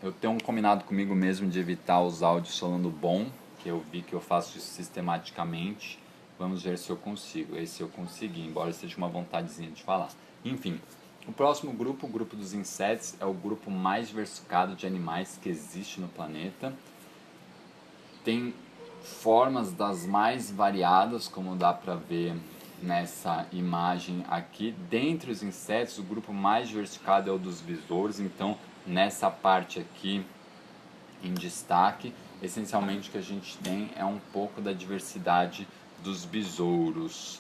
Eu tenho um combinado comigo mesmo de evitar os áudios falando bom, que eu vi que eu faço isso sistematicamente. Vamos ver se eu consigo. Esse eu consegui, embora seja uma vontadezinha de falar. Enfim, o próximo grupo, o grupo dos insetos, é o grupo mais diversificado de animais que existe no planeta. Tem formas das mais variadas, como dá para ver nessa imagem aqui. Dentre os insetos, o grupo mais diversificado é o dos besouros. Então, nessa parte aqui em destaque, essencialmente o que a gente tem é um pouco da diversidade dos besouros.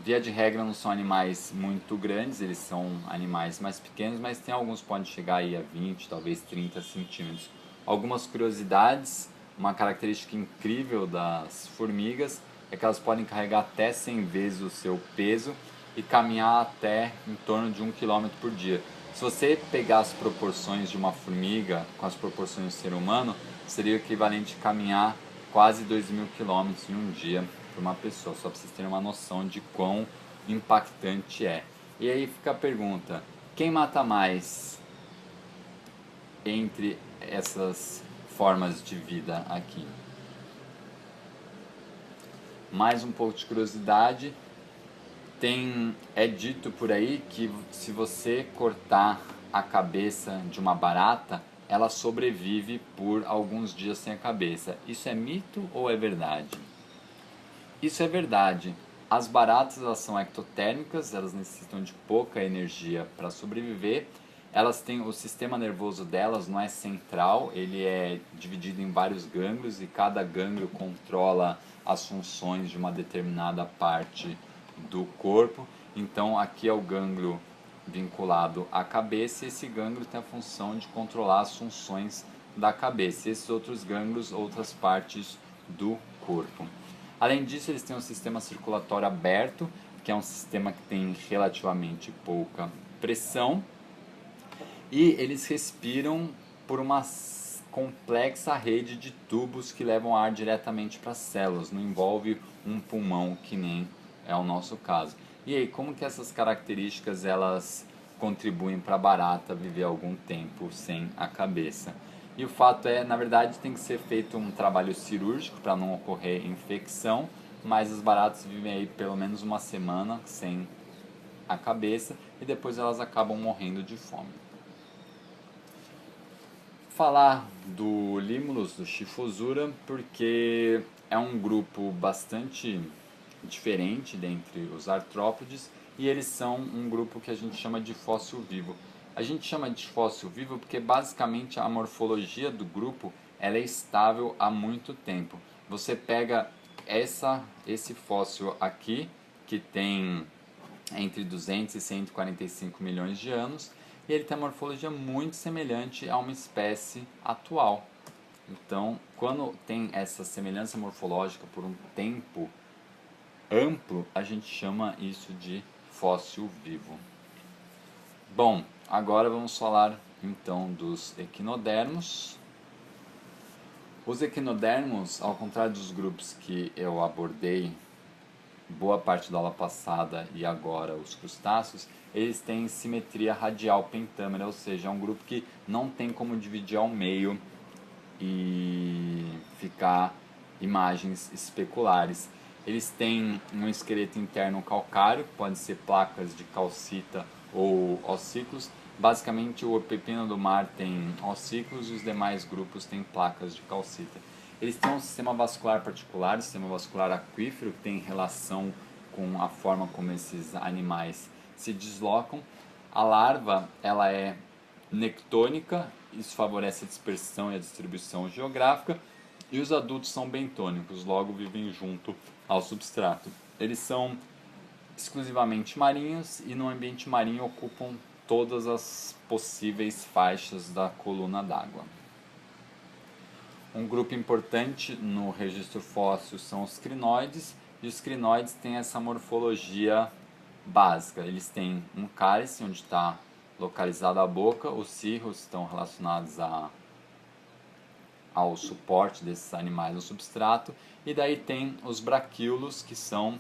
Via de regra não são animais muito grandes, eles são animais mais pequenos, mas tem alguns que podem chegar aí a 20, talvez 30 centímetros. Algumas curiosidades, uma característica incrível das formigas é que elas podem carregar até 100 vezes o seu peso e caminhar até em torno de 1 km por dia. Se você pegar as proporções de uma formiga com as proporções do ser humano, seria o equivalente a caminhar quase 2.000 km em um dia para uma pessoa, só para vocês terem uma noção de quão impactante é. E aí fica a pergunta: quem mata mais entre essas formas de vida aqui? Mais um pouco de curiosidade, é dito por aí que se você cortar a cabeça de uma barata, ela sobrevive por alguns dias sem a cabeça. Isso é mito ou é verdade? Isso é verdade. As baratas, elas são ectotérmicas, elas necessitam de pouca energia para sobreviver. Elas têm o sistema nervoso delas não é central, ele é dividido em vários gânglios e cada gânglio controla as funções de uma determinada parte do corpo. Então aqui é o gânglio vinculado à cabeça e esse gânglio tem a função de controlar as funções da cabeça. E esses outros gânglios, outras partes do corpo. Além disso, eles têm um sistema circulatório aberto, que é um sistema que tem relativamente pouca pressão, e eles respiram por uma complexa rede de tubos que levam ar diretamente para as células, não envolve um pulmão que nem é o nosso caso. E aí, como que essas características elas contribuem para a barata viver algum tempo sem a cabeça? E o fato é, na verdade, tem que ser feito um trabalho cirúrgico para não ocorrer infecção, mas as baratas vivem aí pelo menos uma semana sem a cabeça e depois elas acabam morrendo de fome. Falar do Limulus, do Schiphosura, porque é um grupo bastante diferente dentre os artrópodes e eles são um grupo que a gente chama de fóssil vivo. A gente chama de fóssil vivo porque basicamente a morfologia do grupo ela é estável há muito tempo. Você pega esse fóssil aqui, que tem entre 200 e 145 milhões de anos, e ele tem uma morfologia muito semelhante a uma espécie atual. Então, quando tem essa semelhança morfológica por um tempo amplo, a gente chama isso de fóssil vivo. Bom, agora vamos falar então dos equinodermos. Os equinodermos, ao contrário dos grupos que eu abordei boa parte da aula passada e agora os crustáceos, eles têm simetria radial pentâmera, ou seja, é um grupo que não tem como dividir ao meio e ficar imagens especulares. Eles têm um esqueleto interno calcário, pode ser placas de calcita ou ossículos. Basicamente, o pepino do mar tem ossículos e os demais grupos têm placas de calcita. Eles têm um sistema vascular particular, um sistema vascular aquífero, que tem relação com a forma como esses animais se deslocam. A larva ela é nectônica, isso favorece a dispersão e a distribuição geográfica, e os adultos são bentônicos, logo vivem junto ao substrato. Eles são exclusivamente marinhos e no ambiente marinho ocupam todas as possíveis faixas da coluna d'água. Um grupo importante no registro fóssil são os crinoides, e os crinoides têm essa morfologia básica. Eles têm um cálice onde está localizada a boca, os cirros estão relacionados ao suporte desses animais no substrato, e daí tem os braquíolos, que são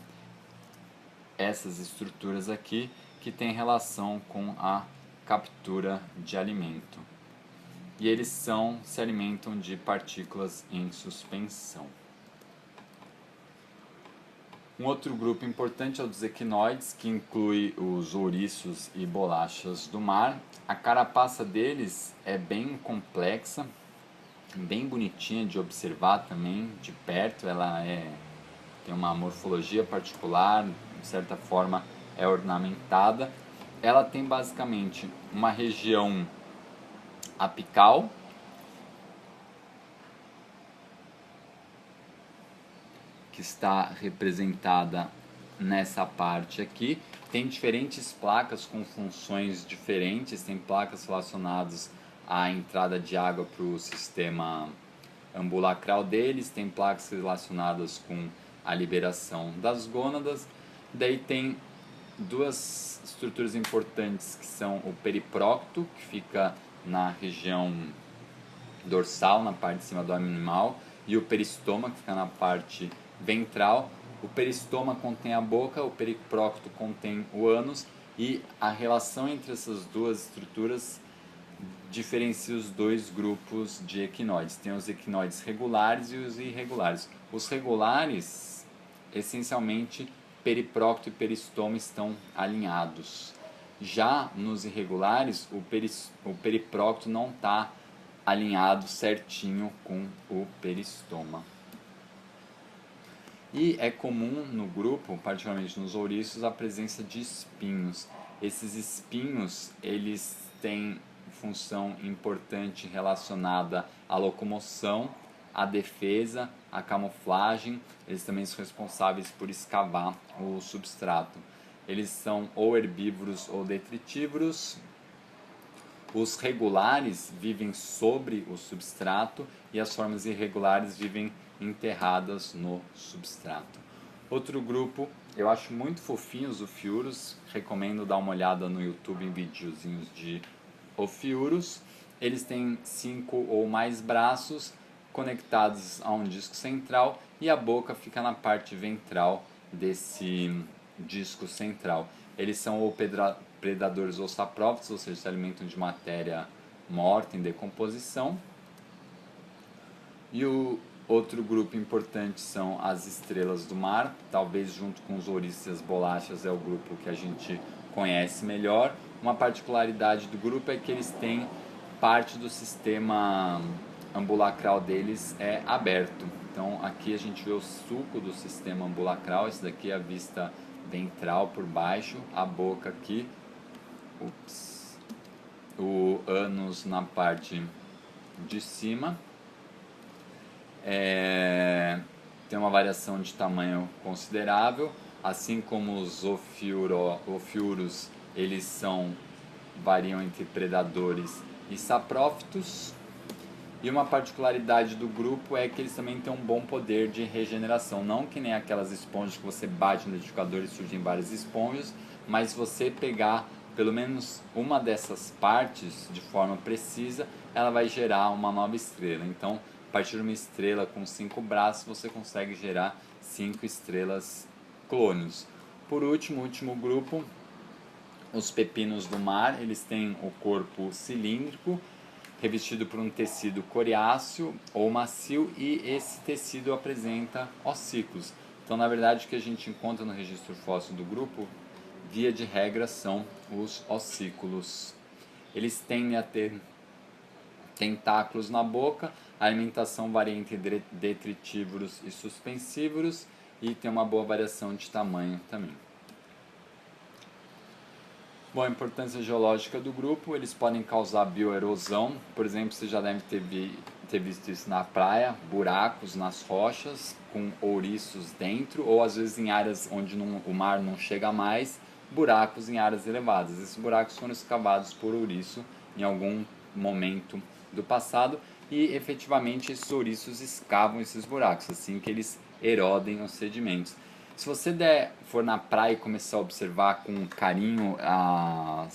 essas estruturas aqui, que têm relação com a captura de alimento. e eles se alimentam de partículas em suspensão. Um outro grupo importante é o dos equinoides, que inclui os ouriços e bolachas do mar. A carapaça deles é bem complexa, bem bonitinha de observar também de perto. Ela tem uma morfologia particular, de certa forma é ornamentada. Ela tem basicamente uma região apical, que está representada nessa parte aqui. Tem diferentes placas com funções diferentes, tem placas relacionadas à entrada de água para o sistema ambulacral deles, tem placas relacionadas com a liberação das gônadas. Daí tem duas estruturas importantes que são o periprócto, que fica na região dorsal, na parte de cima do animal, e o peristoma, que fica na parte ventral. O peristoma contém a boca, o periprócto contém o ânus, e a relação entre essas duas estruturas diferencia os dois grupos de equinoides. Tem os equinoides regulares e os irregulares. Os regulares, essencialmente, periprócto e peristoma estão alinhados. Já nos irregulares, o periprócto não está alinhado certinho com o peristoma. E é comum no grupo, particularmente nos ouriços, a presença de espinhos. Esses espinhos, eles têm função importante relacionada à locomoção, à defesa, à camuflagem. Eles também são responsáveis por escavar o substrato. Eles são ou herbívoros ou detritívoros. Os regulares vivem sobre o substrato e as formas irregulares vivem enterradas no substrato. Outro grupo, eu acho muito fofinho os ofiuros, recomendo dar uma olhada no YouTube em videozinhos de ofiuros. Eles têm 5 ou mais braços conectados a um disco central e a boca fica na parte ventral desse disco central. Eles são ou predadores ou saprófitos, ou seja, se alimentam de matéria morta em decomposição. E o outro grupo importante são as estrelas do mar, talvez junto com os ouriços e as bolachas é o grupo que a gente conhece melhor. Uma particularidade do grupo é que eles têm parte do sistema ambulacral deles é aberto. Então aqui a gente vê o sulco do sistema ambulacral, esse daqui é a vista ventral por baixo, a boca aqui, o ânus na parte de cima. Tem uma variação de tamanho considerável, assim como os ofiuros, eles variam entre predadores e saprófitos. E uma particularidade do grupo é que eles também têm um bom poder de regeneração, não que nem aquelas esponjas que você bate no liquidificador e surgem várias esponjas, mas se você pegar pelo menos uma dessas partes de forma precisa, ela vai gerar uma nova estrela. Então, a partir de uma estrela com 5 braços, você consegue gerar 5 estrelas clones. Por último, o último grupo, os pepinos do mar, eles têm o corpo cilíndrico, revestido por um tecido coriáceo ou macio, e esse tecido apresenta ossículos. Então, na verdade, o que a gente encontra no registro fóssil do grupo, via de regra, são os ossículos. Eles tendem a ter tentáculos na boca, a alimentação varia entre detritívoros e suspensívoros e tem uma boa variação de tamanho também. Bom, a importância geológica do grupo, eles podem causar bioerosão. Por exemplo, você já deve ter visto isso na praia, buracos nas rochas com ouriços dentro, ou às vezes em áreas onde o mar não chega mais, buracos em áreas elevadas. Esses buracos foram escavados por ouriço em algum momento do passado e efetivamente esses ouriços escavam esses buracos assim que eles erodem os sedimentos. Se você for na praia e começar a observar com carinho a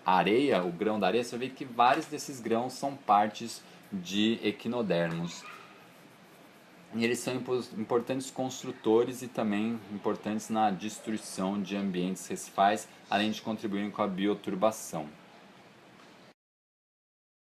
areia, o grão da areia, você vai ver que vários desses grãos são partes de equinodermos. E eles são importantes construtores e também importantes na destruição de ambientes recifais, além de contribuírem com a bioturbação.